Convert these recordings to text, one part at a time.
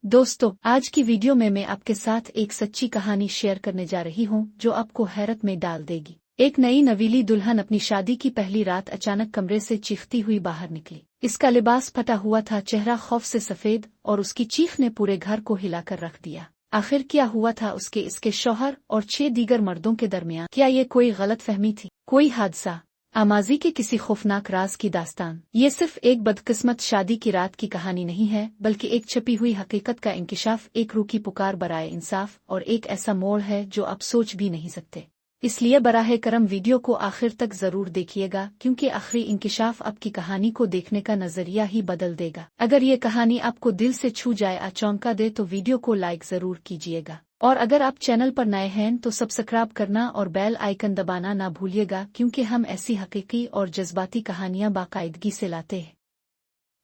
दोस्तों, आज की वीडियो में मैं आपके साथ एक सच्ची कहानी शेयर करने जा रही हूँ जो आपको हैरत में डाल देगी। एक नई नवीली दुल्हन अपनी शादी की पहली रात अचानक कमरे से चीखती हुई बाहर निकली। इसका लिबास फटा हुआ था, चेहरा खौफ से सफेद, और उसकी चीख ने पूरे घर को हिलाकर रख दिया। आखिर क्या हुआ था इसके शौहर और 6 दीगर मर्दों के दरमियान? क्या ये कोई गलतफहमी थी, कोई हादसा, आमाजी के किसी खौफनाक राज की दास्तान? ये सिर्फ एक बदकिस्मत शादी की रात की कहानी नहीं है, बल्कि एक छपी हुई हकीकत का इंकिशाफ, एक रूह की पुकार बराए इंसाफ, और एक ऐसा मोड़ है जो आप सोच भी नहीं सकते। इसलिए बराहे करम वीडियो को आखिर तक जरूर देखिएगा, क्योंकि आखिरी इंकिशाफ आपकी कहानी को देखने का नजरिया ही बदल देगा। अगर ये कहानी आपको दिल से छू जाए, चौंका दे, तो वीडियो को लाइक जरूर कीजिएगा। और अगर आप चैनल पर नए हैं तो सब्सक्राइब करना और बेल आइकन दबाना ना भूलिएगा, क्योंकि हम ऐसी हकीकी और जज्बाती कहानियां बाकायदगी से लाते हैं।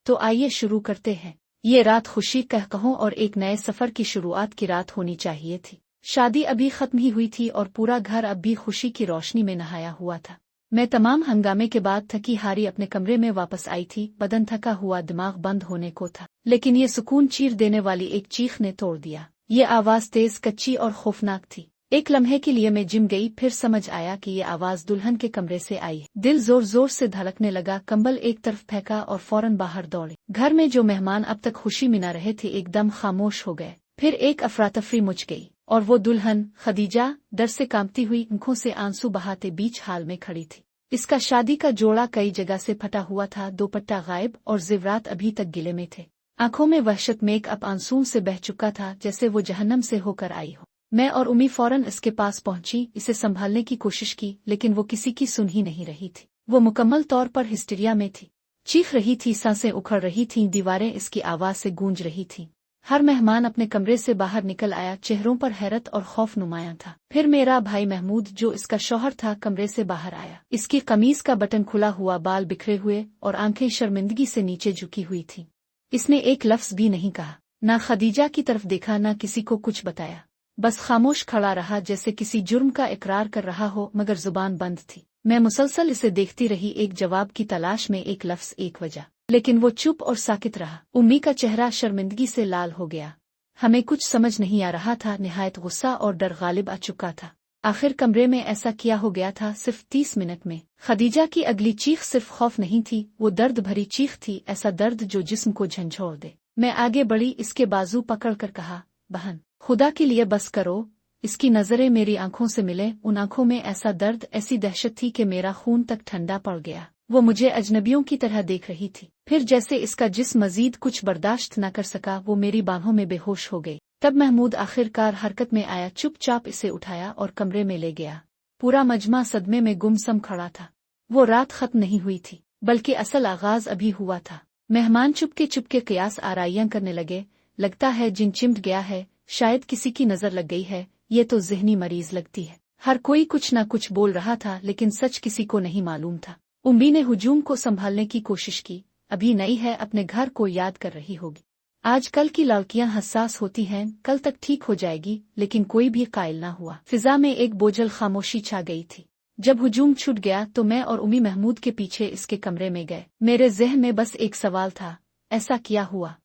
तो आइए शुरू करते हैं। ये रात खुशी, कहकहों और एक नए सफर की शुरुआत की रात होनी चाहिए थी। शादी अभी खत्म ही हुई थी और पूरा घर अब भी खुशी की रोशनी में नहाया हुआ था। मैं तमाम हंगामे के बाद थकी हारी अपने कमरे में वापस आई थी। बदन थका हुआ, दिमाग बंद होने को था, लेकिन ये सुकून चीर देने वाली एक चीख ने तोड़ दिया। ये आवाज तेज, कच्ची और खौफनाक थी। एक लम्हे के लिए मैं जिम गई, फिर समझ आया कि ये आवाज दुल्हन के कमरे से आई। दिल जोर जोर से धड़कने लगा, कंबल एक तरफ फेंका और फौरन बाहर दौड़ी। घर में जो मेहमान अब तक खुशी मना रहे थे एकदम खामोश हो गए। फिर एक अफरा-तफरी मच गई और वो दुल्हन खदीजा डर से कांपती हुई, आंखों से आंसू बहाते बीच हाल में खड़ी थी। इसका शादी का जोड़ा कई जगह से फटा हुआ था, दुपट्टा गायब और जेवरात अभी तक गिले में थे। आंखों में वहशत, मेकअप आंसुओं से बह चुका था, जैसे वो जहन्नम से होकर आई हो। मैं और उम्मी फौरन इसके पास पहुंची, इसे संभालने की कोशिश की, लेकिन वो किसी की सुन ही नहीं रही थी। वो मुकम्मल तौर पर हिस्टीरिया में थी, चीख रही थी, सांसें उखड़ रही थीं, दीवारें इसकी आवाज से गूंज रही थीं। हर मेहमान अपने कमरे से बाहर निकल आया, चेहरों पर हैरत और खौफ नुमायां था। फिर मेरा भाई महमूद, जो इसका शौहर था, कमरे से बाहर आया। इसकी कमीज का बटन खुला हुआ, बाल बिखरे हुए और आंखें शर्मिंदगी से नीचे झुकी हुई थीं। इसने एक लफ्ज भी नहीं कहा, ना खदीजा की तरफ देखा, ना किसी को कुछ बताया। बस खामोश खड़ा रहा, जैसे किसी जुर्म का इकरार कर रहा हो, मगर जुबान बंद थी। मैं मुसलसल इसे देखती रही, एक जवाब की तलाश में, एक लफ्ज, एक वजह, लेकिन वो चुप और साकित रहा। उम्मी का चेहरा शर्मिंदगी से लाल हो गया। हमें कुछ समझ नहीं आ रहा था, निहायत गुस्सा और डर गालिब आ चुका था। आखिर कमरे में ऐसा क्या हो गया था सिर्फ 30 मिनट में? खदीजा की अगली चीख सिर्फ खौफ नहीं थी, वो दर्द भरी चीख थी, ऐसा दर्द जो जिस्म को झंझोड़ दे। मैं आगे बढ़ी, इसके बाजू पकड़कर कहा, बहन, खुदा के लिए बस करो। इसकी नजरें मेरी आंखों से मिले, उन आंखों में ऐसा दर्द, ऐसी दहशत थी कि मेरा खून तक ठंडा पड़ गया। वो मुझे अजनबियों की तरह देख रही थी। फिर जैसे इसका जिस्म मजीद कुछ बर्दाश्त न कर सका, वो मेरी बाहों में बेहोश हो गई। तब महमूद आखिरकार हरकत में आया, चुपचाप इसे उठाया और कमरे में ले गया। पूरा मजमा सदमे में गुमसम खड़ा था। वो रात खत्म नहीं हुई थी, बल्कि असल आगाज अभी हुआ था। मेहमान चुपके चुपके कयास आराइयां करने लगे। लगता है जिन चिमट गया है, शायद किसी की नजर लग गई है, ये तो जहनी मरीज लगती है। हर कोई कुछ न कुछ बोल रहा था, लेकिन सच किसी को नहीं मालूम था। उम्मी ने हुजूम को संभालने की कोशिश की। अभी नई है, अपने घर को याद कर रही होगी। आजकल की लड़कियां हसास होती हैं, कल तक ठीक हो जाएगी, लेकिन कोई भी कायल ना हुआ। फिजा में एक बोझल खामोशी छा गई थी। जब हुजूम छूट गया तो मैं और उम्मी महमूद के पीछे इसके कमरे में गए। मेरे जहन में बस एक सवाल था, ऐसा क्या हुआ?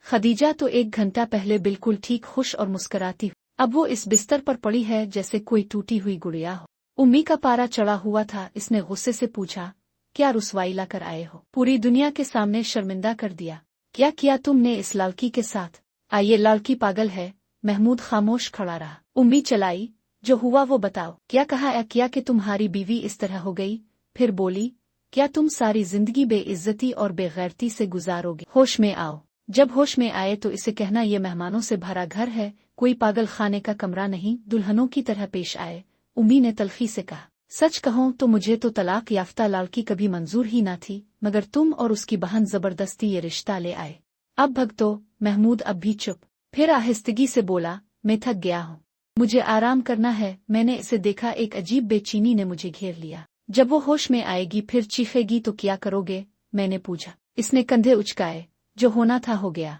खदीजा तो 1 घंटा पहले बिल्कुल ठीक, खुश और मुस्कुराती, अब वो इस बिस्तर पर पड़ी है जैसे कोई टूटी हुई गुड़िया हो। उम्मी का पारा चढ़ा हुआ था। इसने गुस्से से पूछा, क्या रुसवाई ला कर आए हो? पूरी दुनिया के सामने शर्मिंदा कर दिया। क्या किया तुमने इस लड़की के साथ? ये लड़की पागल है। महमूद खामोश खड़ा रहा। उम्मी चलाई, जो हुआ वो बताओ। क्या कहा क्या कि तुम्हारी बीवी इस तरह हो गई? फिर बोली, क्या तुम सारी जिंदगी बेइज्जती और बेगैरती से गुजारोगे? होश में आओ। जब होश में आए तो इसे कहना, ये मेहमानों से भरा घर है, कोई पागल खाने का कमरा नहीं, दुल्हनों की तरह पेश आए। उम्मी ने तल्खी से कहा, सच कहूं तो मुझे तो तलाक याफ्ता लड़की कभी मंजूर ही ना थी, मगर तुम और उसकी बहन जबरदस्ती ये रिश्ता ले आए। अब भगतो। महमूद अब भी चुप। फिर आहिस्तगी से बोला, मैं थक गया हूँ, मुझे आराम करना है। मैंने इसे देखा, एक अजीब बेचैनी ने मुझे घेर लिया। जब वो होश में आएगी फिर चीखेगी तो क्या करोगे? मैंने पूछा। इसने कंधे उचकाए, जो होना था हो गया,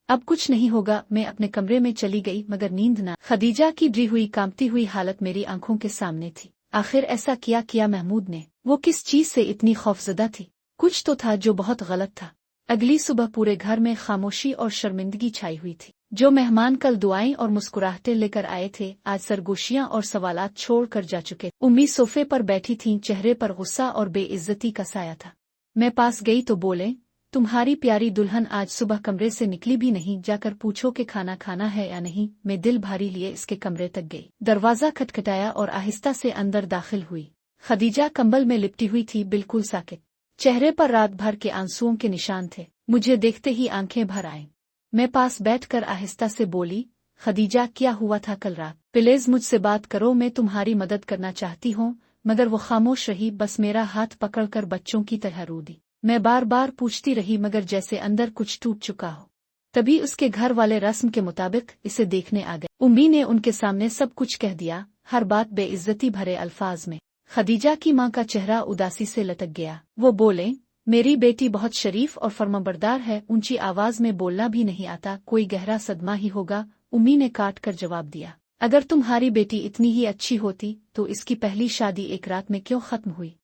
अब कुछ नहीं होगा। मैं अपने कमरे में चली गई, मगर नींद ना। खदीजा की ड्री हुई, कांपती हुई हालत मेरी आंखों के सामने थी। आखिर ऐसा क्या किया महमूद ने? वो किस चीज से इतनी खौफजदा थी? कुछ तो था जो बहुत गलत था। अगली सुबह पूरे घर में खामोशी और शर्मिंदगी छाई हुई थी। जो मेहमान कल दुआएं और मुस्कुराहटें लेकर आए थे, आज सरगोशियां और सवालात छोड़ कर जा चुके। उम्मी सोफे पर बैठी थीं, चेहरे पर गुस्सा और बेइज्जती का साया था। मैं पास गई तो बोले, तुम्हारी प्यारी दुल्हन आज सुबह कमरे से निकली भी नहीं, जाकर पूछो कि खाना खाना है या नहीं। मैं दिल भारी लिए इसके कमरे तक गई, दरवाजा खटखटाया और आहिस्ता से अंदर दाखिल हुई। खदीजा कंबल में लिपटी हुई थी, बिल्कुल साकित। चेहरे पर रात भर के आंसुओं के निशान थे। मुझे देखते ही आंखें भर आईं। मैं पास बैठकर आहिस्ता से बोली, खदीजा क्या हुआ था कल रात? प्लीज मुझसे बात करो, मैं तुम्हारी मदद करना चाहती हूँ। मगर वो खामोश रही, बस मेरा हाथ पकड़कर बच्चों की तरह रो दी। मैं बार बार पूछती रही, मगर जैसे अंदर कुछ टूट चुका हो। तभी उसके घर वाले रस्म के मुताबिक इसे देखने आ गए। उम्मी ने उनके सामने सब कुछ कह दिया, हर बात बेइज्जती भरे अल्फाज में। खदीजा की माँ का चेहरा उदासी से लटक गया। वो बोले, मेरी बेटी बहुत शरीफ और फर्माबरदार है, ऊंची आवाज में बोलना भी नहीं आता, कोई गहरा सदमा ही होगा। उम्मी ने काट कर जवाब दिया, अगर तुम्हारी बेटी इतनी ही अच्छी होती तो इसकी पहली शादी एक रात में क्यों खत्म हुई?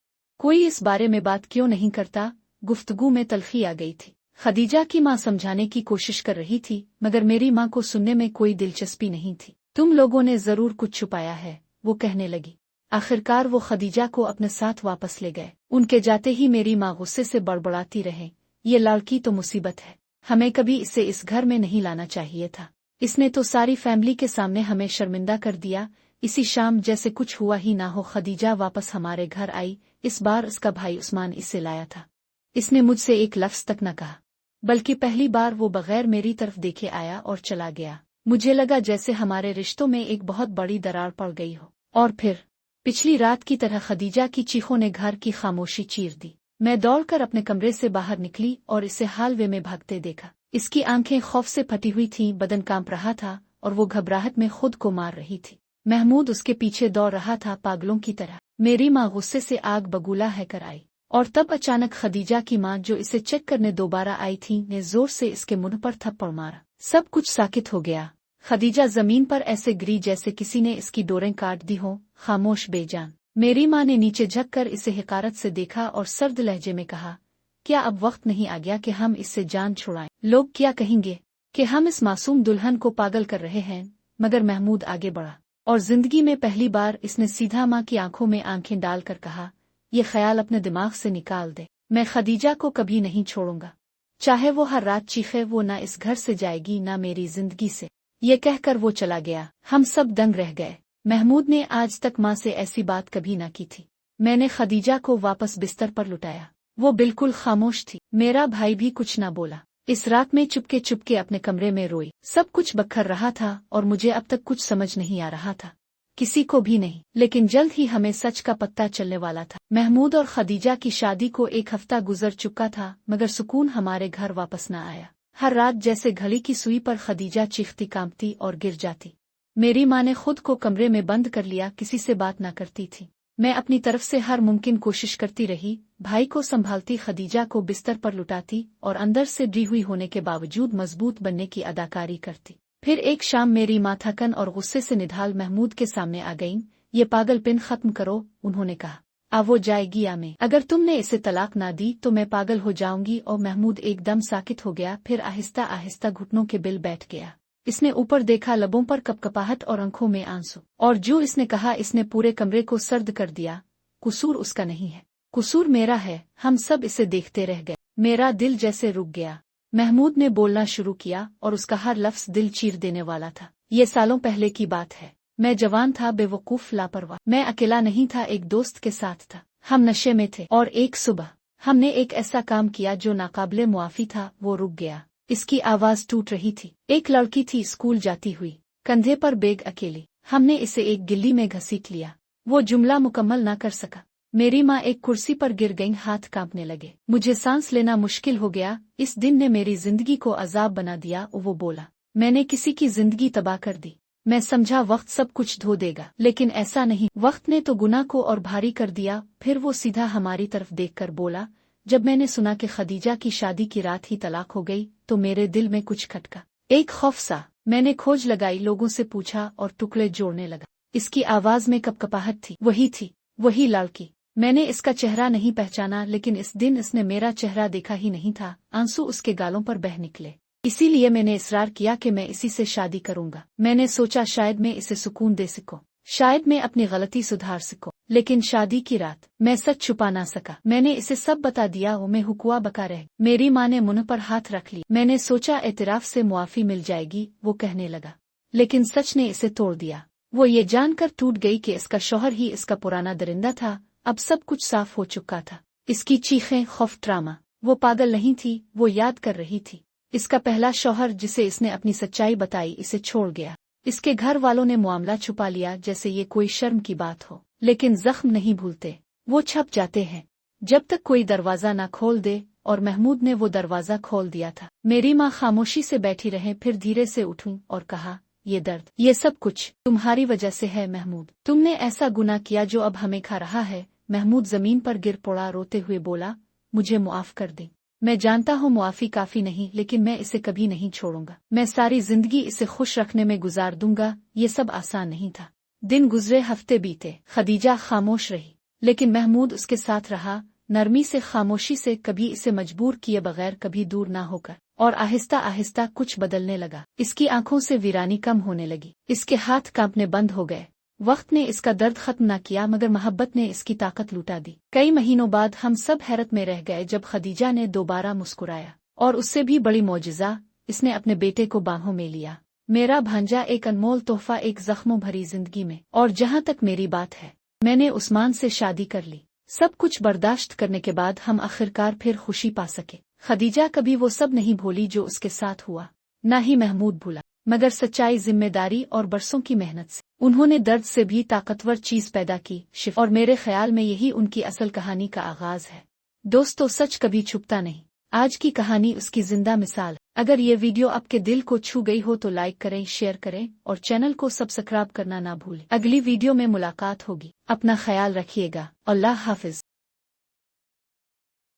कोई इस बारे में बात क्यों नहीं करता? गुफ्तगू में तल्खी आ गई थी। खदीजा की माँ समझाने की कोशिश कर रही थी, मगर मेरी माँ को सुनने में कोई दिलचस्पी नहीं थी। तुम लोगों ने जरूर कुछ छुपाया है, वो कहने लगी। आखिरकार वो खदीजा को अपने साथ वापस ले गए। उनके जाते ही मेरी माँ गुस्से से बड़बड़ाती रहे, ये लड़की तो मुसीबत है, हमें कभी इसे इस घर में नहीं लाना चाहिए था। इसने तो सारी फैमिली के सामने हमें शर्मिंदा कर दिया। इसी शाम जैसे कुछ हुआ ही ना हो, खदीजा वापस हमारे घर आई। इस बार उसका भाई उस्मान इसे लाया था। इसने मुझसे एक लफ्ज तक न कहा, बल्कि पहली बार वो बगैर मेरी तरफ देखे आया और चला गया। मुझे लगा जैसे हमारे रिश्तों में एक बहुत बड़ी दरार पड़ गई हो। और फिर पिछली रात की तरह खदीजा की चीखों ने घर की खामोशी चीर दी। मैं दौड़कर अपने कमरे से बाहर निकली और इसे हालवे में भागते देखा। इसकी आंखें खौफ से फटी हुई थीं, बदन कांप रहा था और वो घबराहट में खुद को मार रही थी। महमूद उसके पीछे दौड़ रहा था पागलों की तरह। मेरी माँ गुस्से से आग बबूला है कर आई। और तब अचानक खदीजा की माँ, जो इसे चेक करने दोबारा आई थी, ने जोर से इसके मुंह पर थप्पड़ मारा। सब कुछ साकित हो गया। खदीजा जमीन पर ऐसे गिरी जैसे किसी ने इसकी डोरें काट दी हो, खामोश बेजान। मेरी माँ ने नीचे झुककर इसे हिकारत से देखा और सर्द लहजे में कहा, क्या अब वक्त नहीं आ गया कि हम इससे जान छुड़ाएं? लोग क्या कहेंगे कि हम इस मासूम दुल्हन को पागल कर रहे हैं। मगर महमूद आगे बढ़ा और जिंदगी में पहली बार इसने सीधा माँ की आंखों में आंखें डालकर कहा, ये ख्याल अपने दिमाग से निकाल दे, मैं खदीजा को कभी नहीं छोड़ूंगा। चाहे वो हर रात चीखे, वो ना इस घर से जाएगी ना मेरी जिंदगी से। ये कहकर वो चला गया। हम सब दंग रह गए। महमूद ने आज तक माँ से ऐसी बात कभी ना की थी। मैंने खदीजा को वापस बिस्तर पर लुटाया। वो बिल्कुल खामोश थी। मेरा भाई भी कुछ ना बोला। इस रात में चुपके चुपके अपने कमरे में रोई। सब कुछ बखर रहा था और मुझे अब तक कुछ समझ नहीं आ रहा था, किसी को भी नहीं। लेकिन जल्द ही हमें सच का पता चलने वाला था। महमूद और खदीजा की शादी को एक हफ्ता गुजर चुका था, मगर सुकून हमारे घर वापस न आया। हर रात जैसे घड़ी की सुई पर खदीजा चीखती, कांपती और गिर जाती। मेरी माँ ने खुद को कमरे में बंद कर लिया, किसी से बात न करती थी। मैं अपनी तरफ से हर मुमकिन कोशिश करती रही, भाई को संभालती, खदीजा को बिस्तर पर लुटाती और अंदर से डी हुई होने के बावजूद मजबूत बनने की अदाकारी करती। फिर एक शाम मेरी माँ थकन और गुस्से से निढाल महमूद के सामने आ गईं। ये पागलपन खत्म करो, उन्होंने कहा। वो जाएगी या मैं? अगर तुमने इसे तलाक ना दी तो मैं पागल हो जाऊंगी। और महमूद एकदम साकित हो गया, फिर आहिस्ता आहिस्ता घुटनों के बिल बैठ गया। इसने ऊपर देखा, लबों पर कपकपाहट और आंखों में आंसू। और जो इसने कहा, इसने पूरे कमरे को सर्द कर दिया। कसूर उसका नहीं है, कसूर मेरा है। हम सब इसे देखते रह गए। मेरा दिल जैसे रुक गया। महमूद ने बोलना शुरू किया और उसका हर लफ्ज दिल चीर देने वाला था। ये सालों पहले की बात है। मैं जवान था, बेवकूफ, लापरवाह। मैं अकेला नहीं था, एक दोस्त के साथ था। हम नशे में थे और एक सुबह हमने एक ऐसा काम किया जो नाकाबिले मुआफी था। वो रुक गया। इसकी आवाज टूट रही थी। एक लड़की थी, स्कूल जाती हुई, कंधे पर बैग, अकेली। हमने इसे एक गिल्ली में घसीट लिया। वो जुमला मुकम्मल ना कर सका। मेरी माँ एक कुर्सी पर गिर गईं, हाथ कांपने लगे। मुझे सांस लेना मुश्किल हो गया। इस दिन ने मेरी जिंदगी को अजाब बना दिया। वो बोला, मैंने किसी की जिंदगी तबाह कर दी। मैं समझा वक्त सब कुछ धो देगा, लेकिन ऐसा नहीं। वक्त ने तो गुनाह को और भारी कर दिया। फिर वो सीधा हमारी तरफ देखकर बोला, जब मैंने सुना कि खदीजा की शादी की रात ही तलाक हो गई तो मेरे दिल में कुछ खटका, एक खौफ सा। मैंने खोज लगाई, लोगों से पूछा और टुकड़े जोड़ने लगा। इसकी आवाज में कपकपाहट थी। वही थी, वही लड़की। मैंने इसका चेहरा नहीं पहचाना, लेकिन इस दिन इसने मेरा चेहरा देखा ही नहीं था। आंसू उसके गालों पर बह निकले। इसीलिए मैंने इसरार किया कि मैं इसी से शादी करूंगा। मैंने सोचा शायद मैं इसे सुकून दे सकूं, शायद मैं अपनी गलती सुधार सकूं। लेकिन शादी की रात मैं सच छुपा ना सका। मैंने इसे सब बता दिया और मैं हुकुआ बका रह। मेरी माँ ने मुंह पर हाथ रख ली। मैंने सोचा एतराफ से मुआफी मिल जाएगी, वो कहने लगा। लेकिन सच ने इसे तोड़ दिया। वो ये जानकर टूट गई कि इसका शौहर ही इसका पुराना दरिंदा था। अब सब कुछ साफ हो चुका था। इसकी चीखें, खौफ, ड्रामा। वो पागल नहीं थी, वो याद कर रही थी। इसका पहला शौहर जिसे इसने अपनी सच्चाई बताई इसे छोड़ गया। इसके घर वालों ने मामला छुपा लिया जैसे ये कोई शर्म की बात हो। लेकिन जख्म नहीं भूलते, वो छप जाते हैं जब तक कोई दरवाजा ना खोल दे। और महमूद ने वो दरवाजा खोल दिया था। मेरी माँ खामोशी से बैठी रहे, फिर धीरे से उठूं और कहा, ये दर्द, ये सब कुछ तुम्हारी वजह से है महमूद। तुमने ऐसा गुनाह किया जो अब हमें खा रहा है। महमूद जमीन पर गिर पड़ा, रोते हुए बोला, मुझे मुआफ कर दे। मैं जानता हूँ मुआफी काफी नहीं, लेकिन मैं इसे कभी नहीं छोड़ूंगा। मैं सारी जिंदगी इसे खुश रखने में गुजार दूंगा। ये सब आसान नहीं था। दिन गुजरे, हफ्ते बीते। खदीजा खामोश रही, लेकिन महमूद उसके साथ रहा, नरमी से, खामोशी से, कभी इसे मजबूर किए बगैर, कभी दूर ना होकर। और आहिस्ता आहिस्ता कुछ बदलने लगा। इसकी आंखों से वीरानी कम होने लगी, इसके हाथ कांपने बंद हो गए। वक्त ने इसका दर्द खत्म न किया, मगर मोहब्बत ने इसकी ताकत लुटा दी। कई महीनों बाद हम सब हैरत में रह गए जब खदीजा ने दोबारा मुस्कुराया, और उससे भी बड़ी मौजिज़ा, इसने अपने बेटे को बाहों में लिया। मेरा भांजा, एक अनमोल तोहफा एक जख्मों भरी जिंदगी में। और जहाँ तक मेरी बात है, मैंने उस्मान से शादी कर ली। सब कुछ बर्दाश्त करने के बाद हम आखिरकार फिर खुशी पा सके। खदीजा कभी वो सब नहीं भूली जो उसके साथ हुआ, न ही महमूद भूला, मगर सच्चाई, जिम्मेदारी और बरसों की मेहनत से उन्होंने दर्द से भी ताकतवर चीज पैदा की, शिफा। और मेरे ख्याल में यही उनकी असल कहानी का आगाज है। दोस्तों, सच कभी छुपता नहीं। आज की कहानी उसकी जिंदा मिसाल। अगर ये वीडियो आपके दिल को छू गई हो तो लाइक करें, शेयर करें और चैनल को सब्सक्राइब करना ना भूलें। अगली वीडियो में मुलाकात होगी। अपना ख्याल रखिएगा। अल्लाह हाफिज।